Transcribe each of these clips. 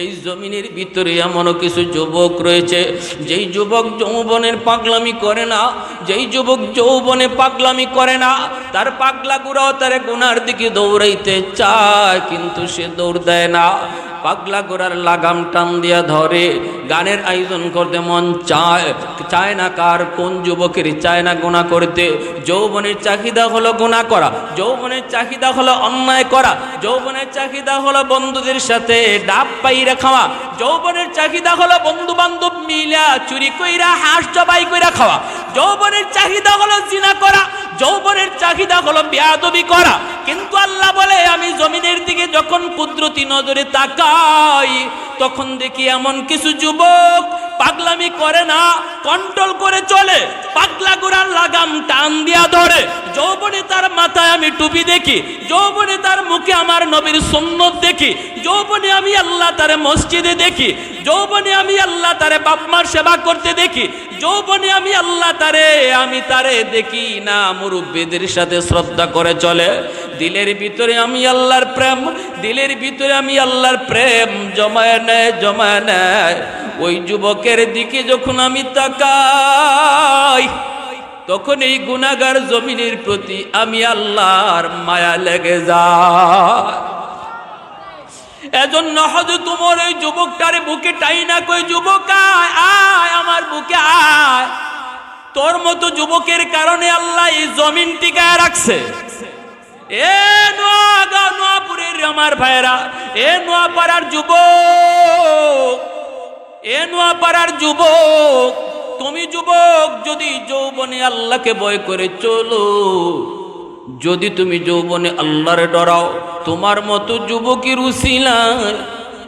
এই জমিনের ভিতরে এমন কিছু যুবক রয়েছে যেই যুবক যৌবনের পাগলামি করে না, যেই যুবক যৌবনে পাগলামি করে না, তার পাগলা গুড়াও তার গুনার দিকে দৌড়াইতে চায়, কিন্তু সে দৌড় দেয় না। পাগলা গোড়ার লাগাম টান দিয়া ধরে, গানের আয়োজন করতে মন চায়, চায় না কার কোন যুবকের চায় না গুনাহ করতে। যৌবনের চাহিদা হলো গুনাহ করা, যৌবনের চাহিদা হলো অন্যায় করা, যৌবনের চাহিদা হলো বন্ধুদের সাথে ডাব পাইরা খাওয়া, যৌবনের চাহিদা হলো বন্ধু বান্ধব মিলা চুরি কইরা হাঁস জবাই কইরা খাওয়া, যৌবনের চাহিদা হলো জিনা করা, যৌবনের চাহিদা হলো বেয়াদবি করা। কিন্তু আল্লাহ বলে, আমি জমিনের দিকে যখন কুদরতি নজরে তাকাই, তখন দেখি এমন কিছু যুবক পাগলামি করে না, কন্ট্রোল করে চলে, পাগলা গোড়ার লাগাম টান দিয়া ধরে। যৌবনে তার মাথায় আমি টুপি দেখি, যৌবনে তার মুখে আমার নবীর সুন্নত দেখি, যৌবনে আমি আল্লাহ তারে মসজিদে দেখি, যৌবনে আমি আল্লাহ তারে বাপ মার সেবা করতে দেখি, যৌবনে আমি আল্লাহ তারে দেখি না মুরব্বীদের সাথে শ্রদ্ধা করে চলে। দিলের ভিতরে আমি আল্লাহর প্রেম, দিলের ভিতরে আমি আল্লাহর প্রেম জমায় নেয়। ওই যুবকের দিকে যখন আমি তাকাই, তখন এই গুনাহগার জমিনের প্রতি আমি আল্লাহর মায়া লেগে যায়। এজন্য হযরত ওমর ওই যুবকটারে বুকে টাইনা কই, যুবক আয় আমার বুকে আয়। তোর মতো যুবকের কারণে আল্লাহ এই জমিন টিকায় রাখছে। এ নোয়াপুরের আমার ভাইরা, এ নোয়াপাড়ার যুবক, এ নোয়াপাড়ার যুবক, তুমি যুবক যদি যৌবনে আল্লাহকে ভয় করে চলো, যদি তুমি যৌবনে আল্লাহরে ডরাও, তোমার মতো যুবকের উসিলায়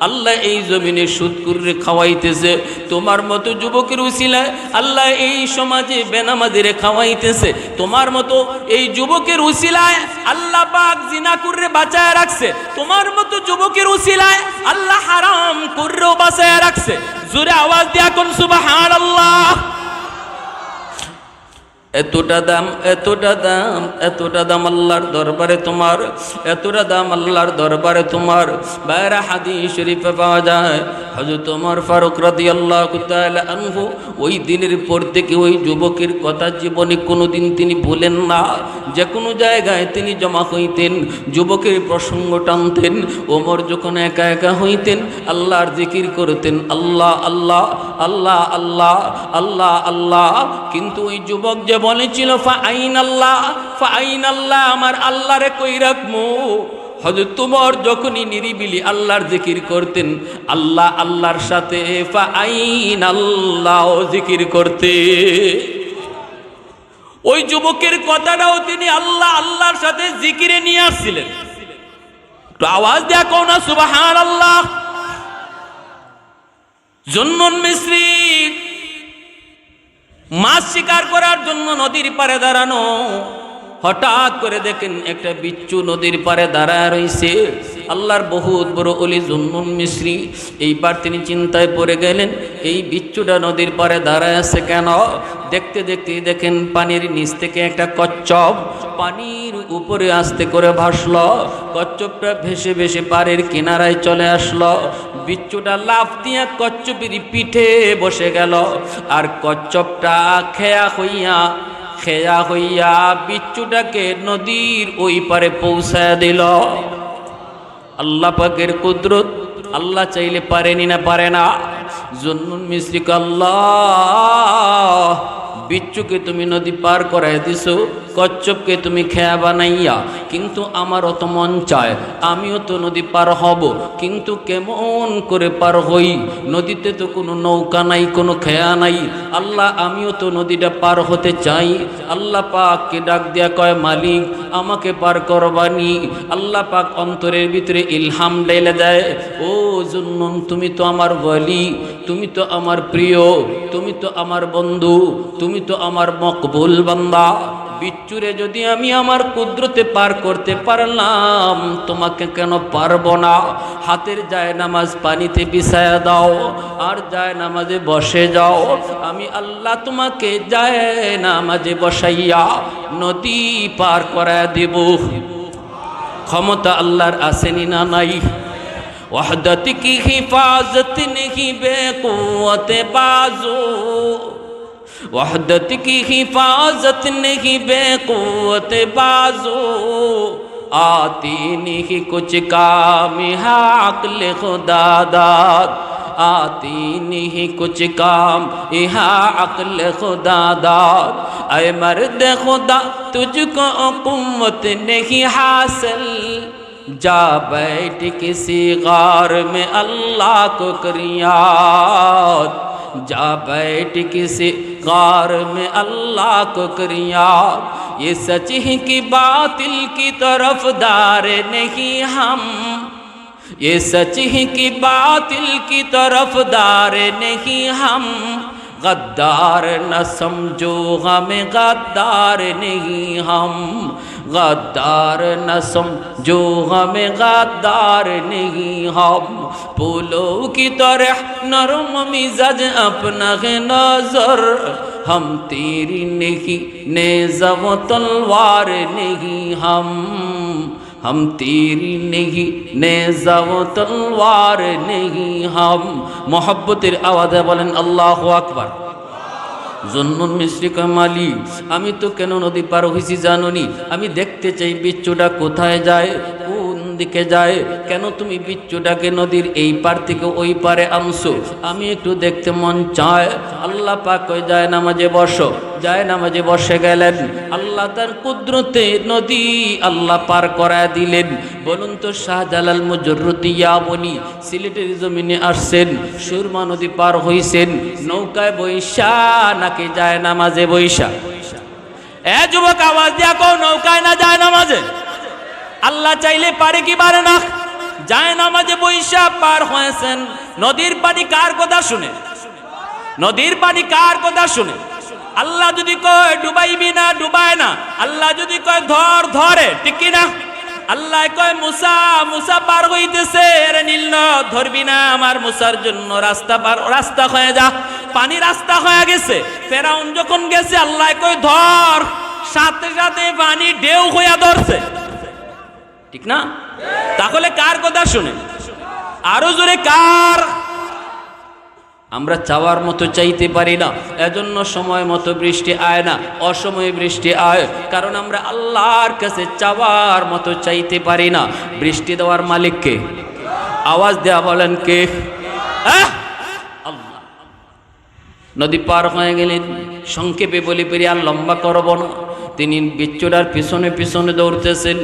আল্লাহ এই জমিনে সুদকুরে খাওয়াইতেছে, তোমার মতো যুবকের উসিলায় আল্লাহ এই সমাজে বেনামাজিরে খাওয়াইতেছে, তোমার মতো এই যুবকের উসিলায় আল্লাহ পাক জিনাকুরে বাঁচায় রাখছে, তোমার মতো যুবকের উসিলায় আল্লাহ হারাম কুরেও বাঁচায় রাখছে। জোরে আওয়াজ দিয়া কোন সুবহানাল্লাহ। এতটা দাম, এতটা দাম, এতটা দাম আল্লাহর দরবারে তোমার, এতটা দাম আল্লাহর দরবারে তোমার। বাইরা হাদিস শরীফে পাওয়া যায়, হযরত ওমর ফারুক রাদিয়াল্লাহু তাআলা আনহু ওই দিনের পর থেকে ওই যুবকের কথা জীবনে কোনোদিন তিনি ভুলেন না। যে কোনো জায়গায় তিনি জমা হইতেন, যুবকের প্রসঙ্গ টানতেন। ওমর যখন একা একা হইতেন, আল্লাহর জিকির করতেন, আল্লাহ আল্লাহ আল্লাহ আল্লাহ আল্লাহ আল্লাহ। কিন্তু ওই যুবক যে বলেছিল ফাআইনাল্লাহ ফাআইনাল্লাহ, আমার আল্লাহরে কই রাখমু। হযরত ওমর যখনই নিরিবিলি আল্লাহর জিকির করতেন, আল্লাহ আল্লাহর সাথে ফাআইনাল্লাহ জিকির করতে। ওই যুবকের কথাটাও তিনি আল্লাহ আল্লাহর সাথে জিকিরে নিয়ে আসছিলেন। তো আওয়াজ দেয়া কোন না সুবহানাল্লাহ। জুন্নুন মিসরি মাছ শিকার করার জন্য নদীর পাড়ে দাঁড়ানো, হঠাৎ করে দেখেন একটা বিচ্ছু নদীর পাড়ে দাঁড়ায় রয়েছে। আল্লাহর বহুত বড় ওলি জুন্নুন মিসরি, এইবার তিনি চিন্তায় পড়ে গেলেন, এই বিচ্ছুটা নদীর পাড়ে দাঁড়ায় আছে কেন? দেখতে দেখতে দেখেন পানির নিচ থেকে একটা কচ্ছপ পানির উপরে আস্তে করে ভাসলো। কচ্ছপটা ভেসে ভেসে পাড়ের কিনারায় চলে আসলো। বিচ্ছুটা লাফ দিয়ে কচ্ছপের পিঠে বসে গেল, আর কচ্ছপটা খেয়া হইয়া বিচ্ছুটাকে নদীর ওই পারে পৌঁছায় দিল। আল্লাহ পাকের কুদরত, আল্লাহ চাইলে পারেনি না পারে না। জুন্নুন মিসরি আল্লাহ, বিচ্ছুকে তুমি নদী পার করাই দিছো, কচ্ছপকে তুমি খেয়া বানাইয়া, কিন্তু আমারও তো মন চায় আমিও তো নদী পার হব, কিন্তু কেমন করে পার হই? নদীতে তো কোনো নৌকা নাই, কোনো খেয়া নাই। আল্লাহ আমিও তো নদীটা পার হতে চাই। আল্লাহ পাককে ডাক দিয়া কয়, মালিক আমাকে পার করবানি। আল্লাহ পাক অন্তরের ভিতরে ইলহাম ঢেলে দেয়, ও জুন্নুন তুমি তো আমার ওয়ালি, তুমি তো আমার প্রিয়, তুমি তো আমার বন্ধু, তুমি তো আমার মকবুল বান্দা। বিচ্ছুরে যদি আমি আমার কুদরতে পার করতে পারলাম, তোমাকে কেন পারবো না? হাতের জায়নামাজ পানিতে বিছায়া দাও, আর জায়নামাজে বসে যাও। আমি আল্লাহ তোমাকে জায়নামাজে বসাইয়া নদী পার করায় দেব। ক্ষমতা আল্লাহর আসেনি না নাই? वहदत की हिफाजत नहीं बेक़ुव्वत बाज़ू, वहदत की हिफाजत नहीं बेक़ुव्वत बाज़ू, आती नहीं कुछ काम है अक्ल खुदादाद, आती नहीं कुछ काम यहाँ अक्ल खुदादाद। ऐ मर्द खुदा तुझको कुव्वत नहीं हासिल, जा बैठ किसी गार में अल्लाह को कर याद, जा बैठ किसी गार में अल्लाह को कर याद। ये सच है कि बातिल की तरफदार नहीं हम, ये सच है कि बातिल की तरफदार नहीं हम, गद्दार न समझो हमें गद्दार नहीं हम, गद्दार न समझो हमें गद्दार नहीं हम। फूलों की तरह नरम मिजाज अपना है नजर, हम तेरी नहीं नेज़ा व तलवार नहीं हम तेरी नहीं नेज़ा व तलवार नहीं हम। मोहब्बतेर आवाज़े बोलेन अल्लाहु আকবার। জুন্নুন মিসরি কয় মালিক, আমি তো কেন নদী পার হয়েছি জানোনি? আমি দেখতে চাই বিচ্ছুটা কোথায় যায়, কোন দিকে যায়। কেন তুমি বিচ্ছুটাকে নদীর এই পার থেকে ওই পারে আনছো? আমি একটু দেখতে মন চায়। আল্লাহ পাক কয় যায় নামাজে বসো। যায় নামাজে বসে গেলেন। আল্লাহ তার কুদরতে নদী আল্লাহ পার করায় দিলেন। বলুন তো শাহজালাল মুজররতি ইয়ামনি সিলেটের জমিনে আসছেন, সুরমা নদী পার হইছেন নৌকায় বৈশা নাকি যায় নামাজে বৈশা? এ যুবক আওয়াজ দিয়া কও, নৌকায় না যায় নামাজে? আল্লাহ চাইলে পারে কি পারে না? যায় নামাজে বৈশা পার হয়েছেন। নদীর পানি কার কথা শুনে? নদীর পানি কার কথা শুনে? আল্লাহ যদি কয় ডুবাইবি না, ডুবায় না। আল্লাহ যদি কয় ধর, ধরে। ঠিক কি না? আল্লাহ কয় মুসা, মুসা পার হইতেছে, এর নীল ধরবি না, আমার মুসার জন্য রাস্তা পার, রাস্তা হয়ে যা। পানি রাস্তা হয়ে গেছে। ফেরাউন যখন গেছে আল্লাহ কয় ধর, সাথে সাথে পানি ঢেউ হইয়া ধরছে। ঠিক না? তাহলে কার কথা শুনে? আরো জোরে কার? আমরা চাওয়ার মতো চাইতে পারি না, এজন্য সময় মতো বৃষ্টি আয় না, অসময়ে বৃষ্টি আয়। কারণ আমরা আল্লাহর কাছে চাওয়ার মতো চাইতে পারি না। বৃষ্টি দেওয়ার মালিক কে? আওয়াজ দেয়া বলেন কে? আল্লাহ। নদী পার হয়ে গেলেন। সংক্ষেপে বলি পেরি আর লম্বা করব না। তিনি বিচ্ছুটার পিছনে পিছনে দৌড়তেছেন,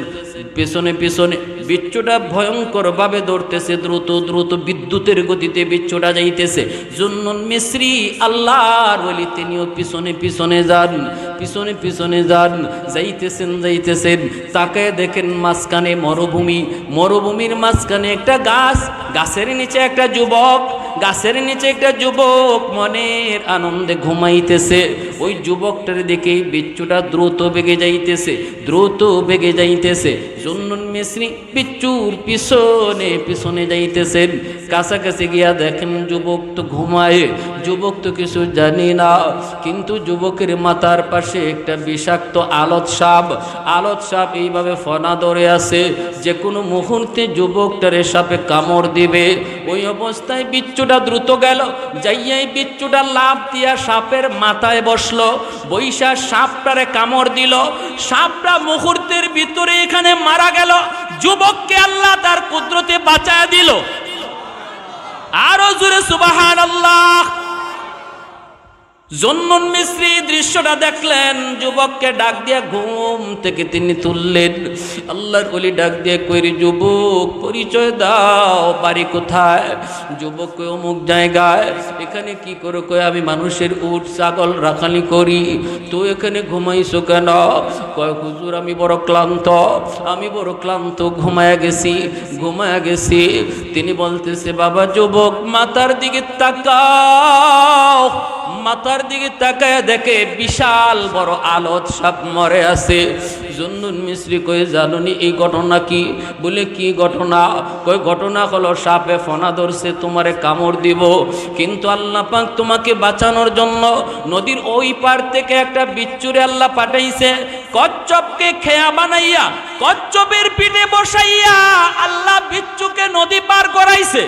পিছনে পিছনে বিচ্ছুটা ভয়ঙ্কর ভাবে দৌড়তেছে, দ্রুত দ্রুত বিদ্যুতের গতিতে বিচ্ছুটা যাইতেছে। জুন্নুন মিসরি আল্লাহর ওলি, তিনিও পিছনে পিছনে যান, পিছনে পিছনে যান, যাইতেছেন যাইতেছেন। তাকে দেখেন মাঝখানে মরুভূমি, মরুভূমির মাঝখানে একটা গাছ, গাছের নিচে একটা যুবক, গাছের নিচে একটা যুবক মনের আনন্দে ঘুমাইতেছে। ওই যুবকটার দিকে বিচ্ছুটা দ্রুত বেগে যাইতেছে, দ্রুত বেগে যাইতেছে। জুন্নুন মিসরি বিচ্ছুর পিছনে পিছনে যাইতেছেন। কাছাকাছি গিয়া দেখেন যুবক তো ঘুমায়, যুবক তো কিছু জানি না। কিন্তু যুবকের মাথার পাশে একটা বিষাক্ত আলত সাপ, আলত সাপ এইভাবে ফনা ধরে আছে, যে কোনো মুহূর্তে যুবকটারে সাপে কামড় দিবে। ওই অবস্থায় বিচ্ছুটা দ্রুত গেল, যাইয়াই বিচ্ছুটা লাফ দিয়া সাপের মাথায় বসলো, বৈশা সাপটারে কামড় দিল। সাপটা মুহূর্তের ভিতরে এখানে মারা গেল। যুবককে আল্লাহ তার কুদরতে বাঁচায় দিল। আরো জোরে সুবহানাল্লাহ। জুন্নুন মিসরি দৃশ্যটা দেখলেন, যুবককে ডাক দিয়া ঘুম থেকে তিনি তুললেন। আল্লাহর ওলি ডাক দিয়ে কইরি, যুবক পরিচয় দাও, বাড়ি কোথায়? যুবক কই অমুক জায়গায়। এখানে কি করে? কয় আমি মানুষের উট ছাগল রাখালি করি। তো এখানে ঘুমাইছো কেন? কয় হুজুর আমি বড় ক্লান্ত, আমি বড় ক্লান্ত, ঘুমায়া গেছি, ঘুমায়া গেছি। তিনি বলতেছে, বাবা যুবক মাথার দিকে তাকাও। মাথার দিকে তাকায় দেখে বিশাল বড় আলত সাপ মরে আছে। জুন্নুন মিসরি কই জানুনি এই ঘটনা কি? বলে কি ঘটনা? কই ঘটনা হলো সাপে ফনা ধরছে, তোমারে কামড় দিব। কিন্তু আল্লাহ পাক তোমাকে বাঁচানোর জন্য নদীর ওই পার থেকে একটা বিচ্ছুরে আল্লাহ পাঠাইছে। কচ্ছ কচ্ছপকে খেয়া বানাইয়া কচ্ছপের পিঠে বসাইয়া আল্লাহ বিচ্ছুকে নদী পার করাইছে।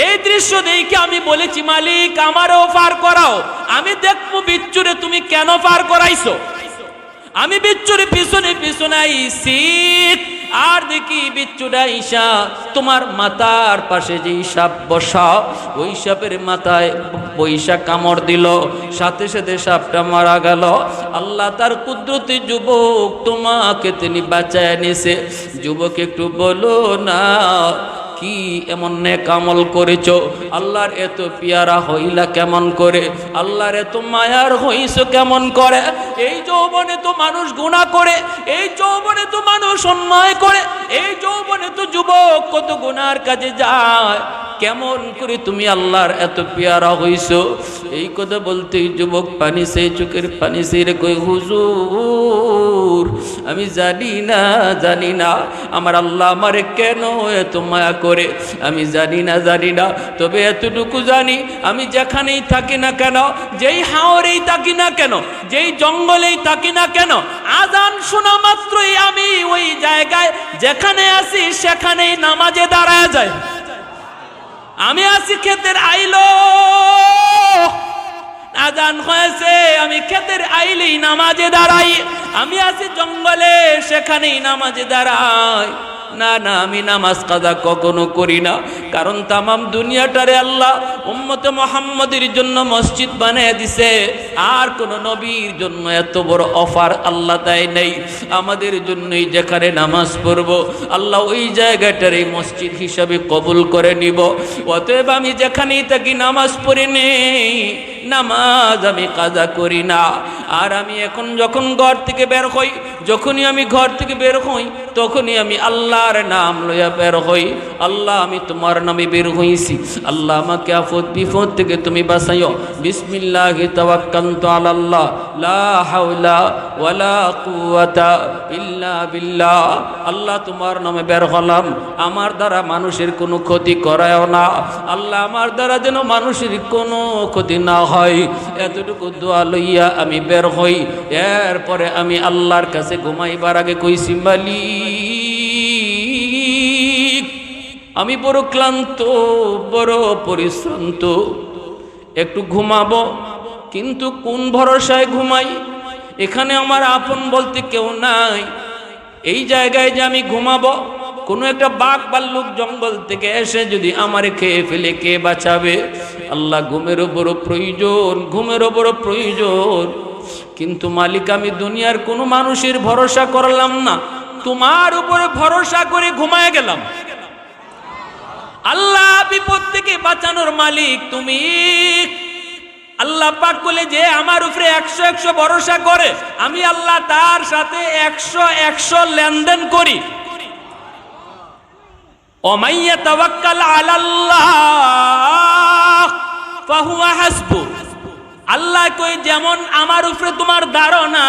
এই দৃশ্য দেখে আমি বলেছি, মালিক আমারও পার করাও, আমি দেখবো বিচ্ছুরে তুমি কেন পার করাইছো। আমি বিচ্ছুরে পিছনে পিছনে আইছি, আর দেখি বিচ্ছুটা ঈশা তোমার মাথার পাশে যে সাপ বসা, ওই সাপের মাথায় বৈশা কামড় দিল, সাথে সাথে সাপটা মারা গেল। আল্লাহ তার কুদরতি যুবক তোমাকে তিনি বাঁচায় নিছে। যুবক একটু বলো না কি এমন নেক আমল করেছো, আল্লাহর এত পিয়ারা হইলা কেমন করে, আল্লাহর এত মায়ার হইছো কেমন করে। এই যৌবনে তো মানুষ গুনাহ করে, এই যৌবনে তো মানুষ অন্যায় করে, এই যৌবনে তো যুবক কত গুনার কাজে যায়, কেমন করে তুমি আল্লাহর এত পিয়ারা হইছো। এই কথা বলতেই যুবক পানি সেই চোখের পানি সেই কই, হুজুর আমি জানি না আমার আল্লাহ আমারে কেন এত মায়া করে, আমি জানি না, তবে এতটুকু জানি আমি যেখানেই থাকি না কেন, যেই হাওরেই থাকি না কেন, যেই জঙ্গলেই থাকি না কেন, আজান শোনা মাত্রই আমি ওই জায়গায় যেখানে আছি সেখানেই নামাজে দাঁড়ায় যায়। আমি আছি ক্ষেতের আইলো, আজান হয়েছে আমি ক্ষেতের আইলেই নামাজে দাঁড়াই, আমি আছি জঙ্গলে সেখানেই নামাজে দাঁড়াই। না আমি নামাজ কাজা কখনো করি না, কারণ তামাম দুনিয়াটারে আল্লাহ উম্মতে মুহাম্মদের জন্য মসজিদ বানিয়ে দিছে, আর কোন নবীর জন্য এত বড় অফার আল্লাহ দেয় নাই। আমাদের জন্যই যেখানে নামাজ পড়ব আল্লাহ ওই জায়গাটারে মসজিদ হিসাবে কবুল করে নিব। অতএব আমি যেখানেই থাকি নামাজ পড়ি নেই, নামাজ আমি কাজা করি না। আর আমি এখন যখন ঘর থেকে বের হই, যখনই আমি ঘর থেকে বের হই তখনই আমি আল্লাহর নাম লইয়া বের হই। আল্লাহ আমি তোমার নামে বের হইছি, আল্লাহ আমাকে আফত বিপদ থেকে তুমি বাঁচাইও। বিসমিল্লাহি তাওয়াক্কালতু আলাল্লাহ, লা হাওলা ওয়ালা কুওয়াতা ইল্লা বিল্লাহ। আল্লাহ তোমার নামে বের হলাম, আমার দ্বারা মানুষের কোনো ক্ষতি করায়ও না। আল্লাহ আমার দ্বারা যেন মানুষের কোনো ক্ষতি না হয়, এতটুকু দোয়া লইয়া আমি বের হই। এরপরে আমি আল্লাহর কাছে ঘুমাইবার আগে কইছি, মালিক আমি বড় ক্লান্ত, বড় পরিশ্রান্ত, একটু ঘুমাবো, কিন্তু কোন ভরসায় ঘুমাই, এখানে আমার আপন বলতে কেউ নাই। এই জায়গায় যে আমি ঘুমাবো, কোনো একটা বাঘ ভাল্লুক জঙ্গল থেকে এসে যদি আমারে খেয়ে ফেলে কে বাঁচাবে। আল্লাহ ঘুমেরও বড় প্রয়োজন, ঘুমেরও বড় প্রয়োজন। কিন্তু মালিক আমি দুনিয়ার কোনো মানুষের ভরসা করলাম না, তোমার উপরে ভরসা করে ঘুমায় গেলাম। আল্লাহ বিপদ থেকে বাঁচানোর মালিক তুমি। আল্লাহ পাক বলে যে আমার উপরে 100 ভরসা করে, আমি আল্লাহ তার সাথে 100 লেনদেন করি। ওমাই ইয়াতাওয়াক্কাল আলাল্লাহ ফাহুয়া হাসবু। আল্লাহ কই যেমন আমার উপরে তোমার ধারণা,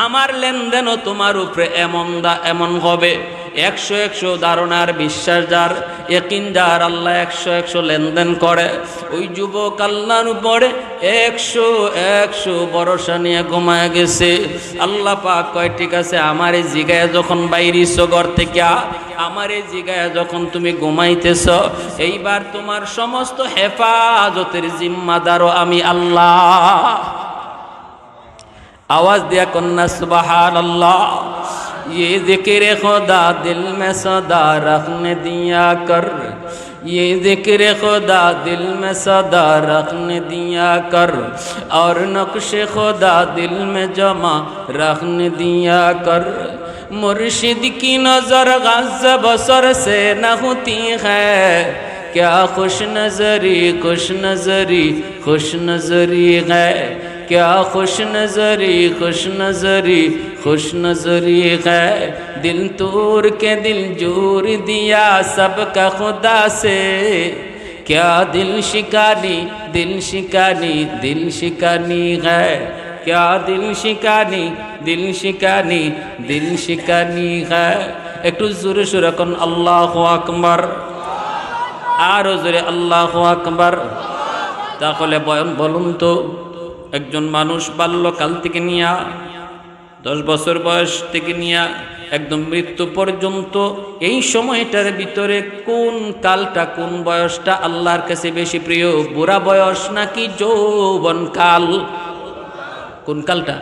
আমার লেনদেনও তোমার উপরে এমন হবে। 100 ধারণার বিশ্বাস যার, ইয়াকিন যার, আল্লাহ 100 লেনদেন করে। ওই যুবক আল্লাহর উপরে 100 ভরসা নিয়ে ঘুমায় গেছে। আল্লাহ পাক কয় ঠিক আছে, আমার এই জিগায় যখন বাইরিছ ঘর থেকে, আমার এই জিগায় যখন তুমি ঘুমাইতেছ, এইবার তোমার সমস্ত হেফাজতের জিম্মাদারও আমি আল্লাহ। आवाज दिया कन्ना सुबहान अल्लाह। ये जिक्र खुदा दिल में सदा रखने दिया कर, ये जिक्र खुदा दिल में सदा रखने दिया कर, और नक्श खुदा दिल में जमा रखने दिया कर। मुर्शिद की नजर गज़ बसर से न होती है, क्या खुश नजरी खुश नजरी खुश नजरी है, क्या खुश नजरी खुश नजरी खुश नजरी है। दिल तोड़ के दिल जोड़ दिया सबका खुदा से, क्या दिल शिकानी दिल शिकानी दिल शिकानी है, क्या दिल शिकानी दिल शिकानी दिल शिकानी है। একটু জোরে জোরে কোন আল্লাহু আকবার, আরো জোরে আল্লাহু আকবার। তাহলে বলুন তো, একজন মানুষ বাল্যকাল থেকে নিয়ে 10 বছর বয়স থেকে নিয়ে একদম মৃত্যু পর্যন্ত এই সময়টার ভিতরে কোন কালটা, কোন বয়সটা আল্লাহর কাছে বেশি প্রিয়? বুড়া বয়স নাকি যৌবন কাল? কোন কালটা?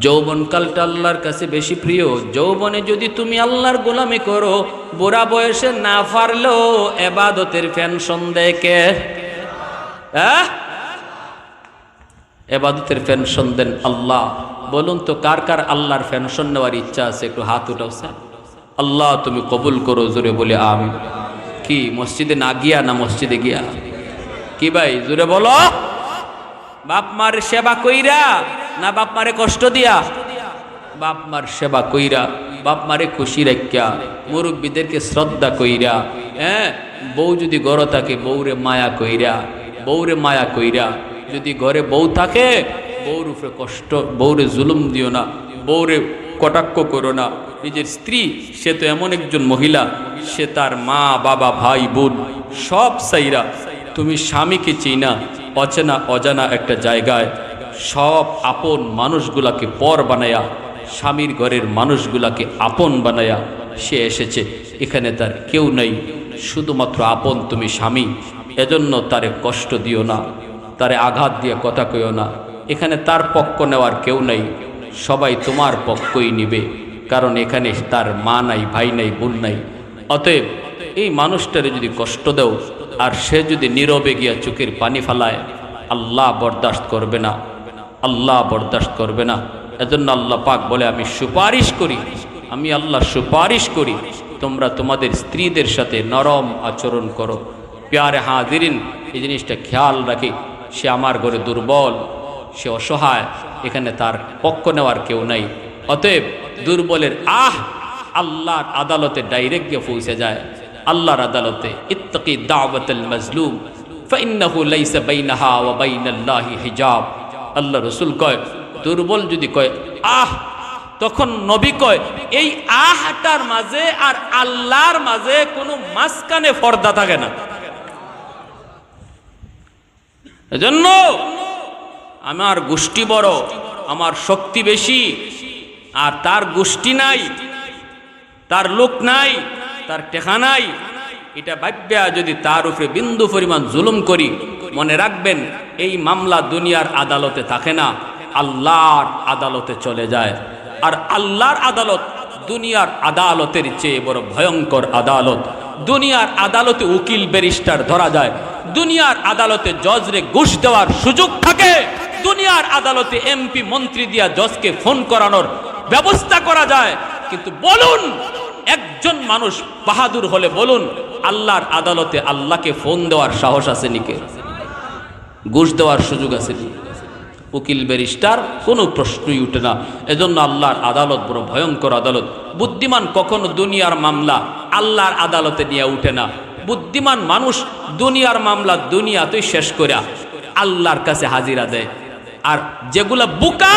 যৌবন কালটা আল্লাহর কাছে বেশি প্রিয়। যৌবনে যদি তুমি আল্লাহর গোলামি করো, বুড়া বয়সে না পারলেও ইবাদতের পেনশন দেয় কে? ইবাদতের পেনশন দেন আল্লাহ। বলুন তো কার কার আল্লাহর পেনশন নেওয়ার ইচ্ছা আছে? একটু হাত উঠাও স্যার। আল্লাহ তুমি কবুল করো, জোরে বলে আমিন। কি মসজিদে না গিয়া না মসজিদে গিয়া? কি ভাই জোরে বলো। বাপ মার সেবা কইরা না বাপ মারে কষ্ট দিয়া? বাপ মার সেবা কইরা, বাপ মারে খুশি রাখিয়া, মুরব্বীদেরকে শ্রদ্ধা কইরা, হ্যাঁ বউ যদি ঘরে থাকে বউরে মায়া কইরা, বউরে মায়া কইরা। যদি ঘরে বউ থাকে বউর উপরে কষ্ট, বউরে জুলুম দিও না, বউরে কটাক্ষ করো না। নিজের স্ত্রী সে তো এমন একজন মহিলা, সে তার মা বাবা ভাই বোন সব সাইরা, তুমি স্বামীকে চিনা অচেনা অজানা একটা জায়গায় সব আপন মানুষগুলাকে পর বানায়া, স্বামীর ঘরের মানুষগুলাকে আপন বানায়া সে এসেছে। এখানে তার কেউ নেই, শুধুমাত্র আপন তুমি স্বামী। এজন্য তারে কষ্ট দিও না, তারে আঘাত দিয়ে কথা কইও না। এখানে তার পক্ষ নেওয়ার কেউ নেই, সবাই তোমার পক্ষই নিবে, কারণ এখানে তার মা নাই, ভাই নাই, বোন নাই। অতএব এই মানুষটারে যদি কষ্ট দাও আর সে যদি নীরবে গিয়া চোখের পানি ফালায়, আল্লাহ বরদাস্ত করবে না, আল্লাহ বরদাস্ত করবে না। এজন্য আল্লাহ পাক বলে আমি সুপারিশ করি, আমি আল্লাহ সুপারিশ করি তোমরা তোমাদের স্ত্রীদের সাথে নরম আচরণ করো। প্যারে হাজিরিন, এই জিনিসটা খেয়াল রাখি। সে আমার ঘরে দুর্বল, সে অসহায়, এখানে তার পক্ষ নেওয়ার কেউ নাই। অতএব দুর্বলের আল্লাহর আদালতে ডাইরেক্ট গিয়ে পৌঁছে যায়। আল্লাহর আদালতে ইত্তাকি দাওয়াতুল মাজলুম ফাইন্নাহু লাইসা বাইনাহা ওয়া বাইনাল্লাহি হিজাব। আল্লাহ রাসূল কয় দুর্বল যদি কয় তখন নবী কয় এই আহটার মাঝে আর আল্লাহর মাঝে কোনো মাঝখানে পর্দা থাকে না। এজন্য আমার গোষ্ঠী বড়, আমার শক্তি বেশি, আর তার গোষ্ঠী নাই, তার লোক নাই, তার টেকা নাই, এটা ভাববা যদি তার উপরে বিন্দু পরিমাণ জুলুম করি, মনে রাখবেন এই মামলা দুনিয়ার আদালতে থাকে না, আল্লাহর আদালতে চলে যায়। আর আল্লাহর আদালত দুনিয়ার আদালতের চেয়ে বড় ভয়ঙ্কর আদালত। দুনিয়ার আদালতে উকিল ব্যারিস্টার ধরা যায়, দুনিয়ার আদালতে জজরে ঘুষ দেওয়ার সুযোগ থাকে, দুনিয়ার আদালতে এমপি মন্ত্রী দিয়া জজকে ফোন করানোর ব্যবস্থা করা যায়। কিন্তু বলুন একজন মানুষ বাহাদুর হলে বলুন আল্লাহর আদালতে আল্লাহকে ফোন দেওয়ার সাহস আছে নিকে? ঘুষ দেওয়ার সুযোগ আছে নি? উকিল ব্যারিস্টার কোনো প্রশ্নই উঠে না। এজন্য আল্লাহর আদালত বড় ভয়ঙ্কর আদালত। বুদ্ধিমান কখনো দুনিয়ার মামলা আল্লাহর আদালতে নিয়ে উঠে না। বুদ্ধিমান মানুষ দুনিয়ার মামলা দুনিয়াতেই শেষ করে আল্লাহর কাছে হাজিরা দেয়। আর যেগুলা বোকা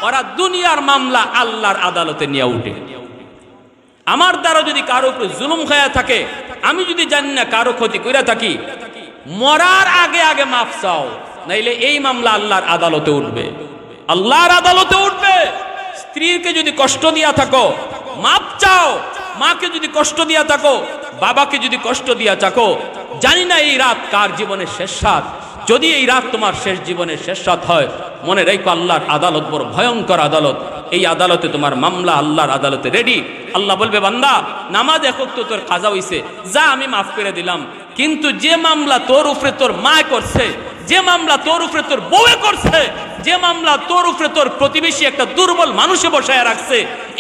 ওরা দুনিয়ার মামলা আল্লাহর আদালতে নিয়ে উঠে। আমার দ্বারা যদি কারো উপরে জুলুম হয়ে থাকে, আমি যদি জানি না কারো ক্ষতি করে থাকি, মরার আগে আগে মাফ চাও, নাইলে এই মামলা আল্লাহর আদালতে উঠবে, আল্লাহর আদালতে উঠবে। স্ত্রীকে যদি কষ্ট দিয়া থাকো মাফ চাও, মাকে যদি কষ্ট দিয়া থাকো, বাবাকে যদি কষ্ট দিয়া থাকো, জানি না এই রাত কার জীবনের শেষ রাত। যদি এই রাত তোমার শেষ জীবনের শেষ রাত হয়, মনে রেখো আল্লাহর আদালত বড় ভয়ঙ্কর আদালত। এই আদালতে তোমার মামলা আল্লাহর আদালতে রেডি। আল্লাহ বলবে বান্দা নামাজ একক তো তোর কাজা হইছে, যা আমি মাফ করে দিলাম। কিন্তু যে মামলা তোর উপরে তোর মা করছে, যে মামলা তোর উপরে তোর বউয়ে করছে, যে মামলা তোর উপরে তোর প্রতিবেশী একটা দুর্বল মানুষে বসায় রাখছে,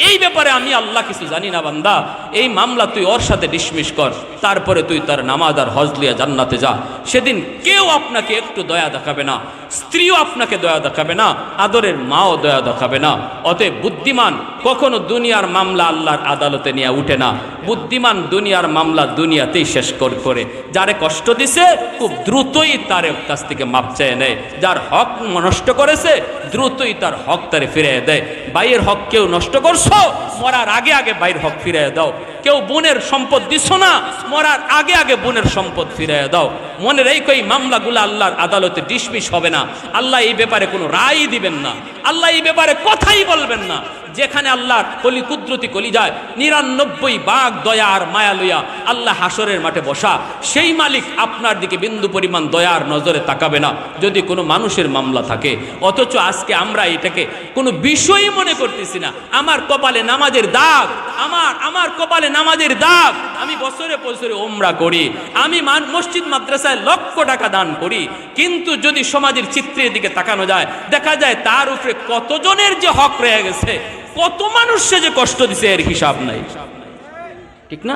এই ব্যাপারে আমি আল্লাহ কিছু জানি না বান্দা। এই মামলা তুই ওর সাথে ডিসমিস কর, তারপরে তুই তার নামাজ আর হজ লিয়া জান্নাতে যা। সেদিন কেউ আপনাকে একটু দয়া দেখাবে না, স্ত্রীও আপনাকে দয়া দেখাবে না, আদরের মাও দয়া দেখাবে না। অতএব বুদ্ধিমান কখনো দুনিয়ার মামলা আল্লাহর আদালতে নিয়ে উঠে না। বুদ্ধিমান দুনিয়ার মামলা দুনিয়াতেই শেষ করে যারে কষ্ট দিছে খুব দ্রুতই তার কাছ থেকে মাপ চেয়ে নেয়। যার হক নষ্ট করেছে দ্রুতই তার হক তারে ফিরিয়ে দেয়। ভাইয়ের হক কেউ নষ্ট করছো, মরছো, মরার আগে আগে বাইর হক ফিরাইয়া দাও। কেউ বোনের সম্পদ দিছো না, মরার আগে আগে বোনের সম্পদ ফিরাইয়া দাও। মনে রেখো এই মামলাগুলো আল্লাহর আদালতে ডিসমিস হবে না। আল্লাহ এই ব্যাপারে কোনো রায় দিবেন না, আল্লাহ এই ব্যাপারে কথাই বলবেন না। যেখানে আল্লাহর কলি কুদরতি কলি যায় 99 ভাগ দয়া আর মায়া লইয়া আল্লাহ হাসরের মাঠে বসা, সেই মালিক আপনার দিকে বিন্দু পরিমাণ দয়ার নজরে তাকাবে না যদি কোনো মানুষের মামলা থাকে। অথচ আজকে আমরা এটাকে কোনো বিষয়ই মনে করতেছি না। আমার কপালে নামাজের দাগ, আমার কপালে নামাজের দাগ। আমি বছরে বছরে ওমরা করি, আমি মসজিদ মাদ্রাসায় লক্ষ টাকা দান করি, কিন্তু যদি সমাজের চিত্রের দিকে তাকানো যায়, দেখা যায় তার উপরে কতজনের যে হক রয়ে গেছে, কত মানুষ সে যে কষ্ট দিছে এর হিসাব নাই, ঠিক না?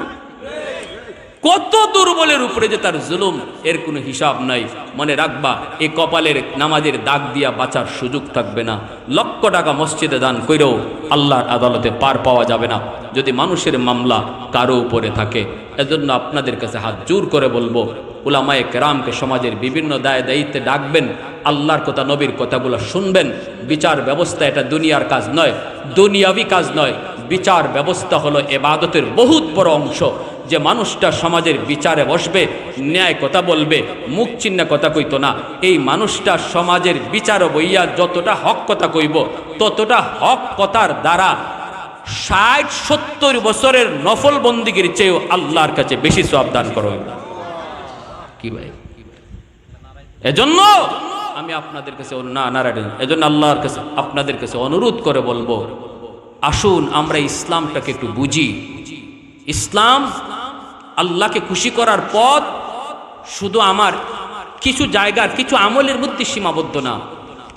কত দুর্বলের উপরে যে তার জুলুম, এর কোনো হিসাব নাই। মনে রাখবা, এই কপালের নামাজের দাগ দিয়া বাঁচার সুযোগ থাকবে না। লক্ষ টাকা মসজিদে দান করেও আল্লাহর আদালতে পার পাওয়া যাবে না যদি মানুষের মামলা কারো উপরে থাকে। এজন্য আপনাদের কাছে হাত জোর করে বলবো, উলামায়ে কেরামকে সমাজের বিভিন্ন দায় দায়িত্বে ডাকবেন, আল্লাহর কথা নবীর কথাগুলো শুনবেন। বিচার ব্যবস্থা এটা দুনিয়ার কাজ নয়, দুনিয়াবি কাজ নয়। বিচার ব্যবস্থা হলো ইবাদতের বহুত বড় অংশ। যে মানুষটা সমাজের বিচারে বসবে, ন্যায় কথা বলবে, মুখ চিহ্ন কথা কইতো না, এই মানুষটা সমাজের বিচার বইয়া যতটা হক কথা কইব, ততটা হক কথার দ্বারা 60-70 বছরের নফল বন্দিগির চেয়েও আল্লাহর কাছে বেশি সওয়াব দান করবে। কি ভাই? এজন্য আমি আপনাদের কাছে এজন্য আল্লাহর কাছে আপনাদের কাছে অনুরোধ করে বলবো, আসুন আমরা ইসলামটাকে একটু বুঝি। ইসলাম আল্লাহকে খুশি করার পথ শুধু আমার কিছু জায়গার কিছু আমলের মধ্যে সীমাবদ্ধ না।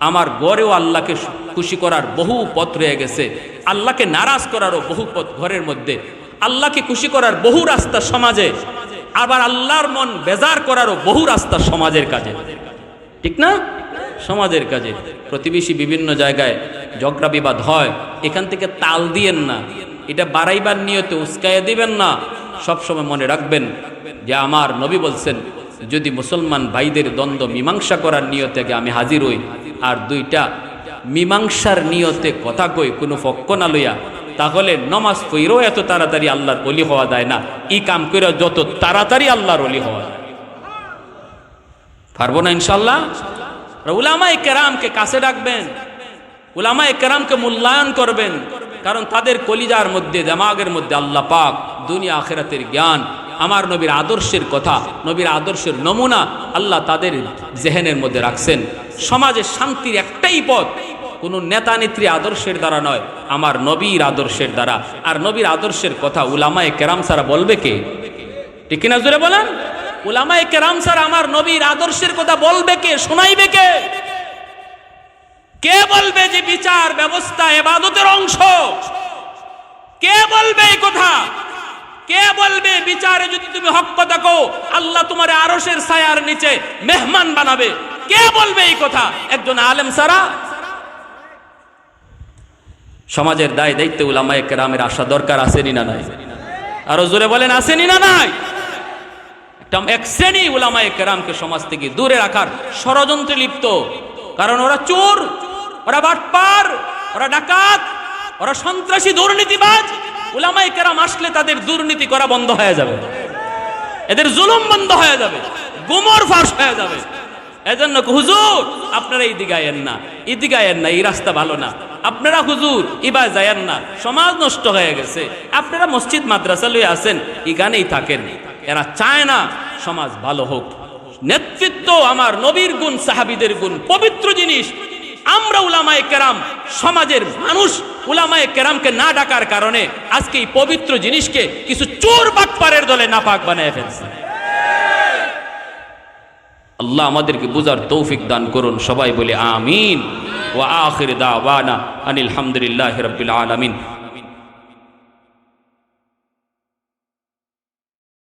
আমার গড়েও আল্লাহকে খুশি করার বহু পথ রয়ে গেছে, আল্লাহকে নারাজ করারও বহু পথ ঘরের মধ্যে, আল্লাহকে খুশি করার বহু রাস্তা সমাজে, আবার আল্লাহর মন বেজার করারও বহু রাস্তা সমাজের কাজে, ঠিক না? সমাজের কাজে প্রতিবেশী বিভিন্ন জায়গায় ঝগড়া বিবাদ হয়, এখান থেকে তাল দিয়েন না, এটা বাড়াইবার নিয়তে উস্কাইয়া দিবেন না। সবসময় মনে রাখবেন যে আমার নবী বলছেন, যদি মুসলমান ভাইদের দ্বন্দ্ব মীমাংসা করার নিয়তে আমি হাজির হই, আর দুইটা মীমাংসার নিয়তে কথা কই কোনো পক্ষ না লইয়া, তাহলে নমাজ পড়েও এত তাড়াতাড়ি আল্লাহর ওলি হওয়া যায় না, ই কাম করে যত তাড়াতাড়ি আল্লাহর ওলি হওয়া যায়। পারবো না ইনশাল্লাহ? উলামায়ে কেরামকে কাছে ডাকবেন, উলামায়ে কেরামকে মূল্যায়ন করবেন, কারণ তাদের কলিজার মধ্যে, দিমাগের মধ্যে আল্লাহ পাক দুনিয়া আখিরাতের জ্ঞান, আমার নবীর আদর্শের কথা, নবীর আদর্শের নমুনা আল্লাহ তাদের জেহেনের মধ্যে রাখছেন। সমাজে শান্তির একটাই পথ, কোনো নেতা নেত্রী আদর্শের দ্বারা নয়, আমার নবীর আদর্শের দ্বারা। আর নবীর আদর্শের কথা উলামায়ে কেরাম ছাড়া বলবে কে? ঠিক কিনা জোরে বলেন? উলামায়ে কেরাম ছাড়া আমার নবীর আদর্শের কথা বলবে কে, শোনাইবে কে? কে বলবে যে বিচার ব্যবস্থা ইবাদতের অংশ? কে বলবে এই কথা? কে বলবে বিচারে যদি তুমি হক কথা কও আল্লাহ তোমার আরশের ছায়ার নিচে মেহমান বানাবে? কে বলবে এই কথা? একজন আলেম ছাড়া? সমাজের দায় দায়িত্ব উলামায়ে কেরামের আসা দরকার, আসেনি না নাই? আরো জোরে বলেন, আসেনি না নাই? এক শ্রেণী উলামায়ে কেরামকে সমাজ থেকে দূরে রাখার ষড়যন্ত্রে লিপ্ত, কারণ ওরা চোর, ওরা বাটপার, ওরা ডাকাত, ওরা সন্ত্রাসী, দুর্নীতিবাজ। উলামায়ে কেরাম আসলে তাদের দুর্নীতি করা বন্ধ হয়ে যাবে, এদের জুলুম বন্ধ হয়ে যাবে, গুমর ফাঁস হয়ে যাবে। এজন্য হুজুর আপনারা এইদিকে আয়েন না, এদিকে আয়েন না, এই রাস্তা ভালো না, আপনারা হুজুর ইবা যায়েন না, সমাজ নষ্ট হয়ে গেছে, আপনারা মসজিদ মাদ্রাসা লইয়া আছেন, এখানেই থাকেন। এরা চায় না সমাজ ভালো হোক। নেতৃত্ব আমার নবীর গুণ, সাহাবীদের গুণ, পবিত্র জিনিস। আমরা উলামায়ে কেরাম, সমাজের মানুষ উলামায়ে কেরামকে না ডাকার কারণে আজকে এই পবিত্র জিনিসকে কিছু চোর বাটপারের দলে নাপাক বানায় ফেলছে। আল্লাহ আমাদেরকে বুঝার তৌফিক দান করুন, সবাই বলে আমিন। ওয়া আখির দাওয়ানা আনিল হামদুলিল্লাহি রাব্বিল আলামিন।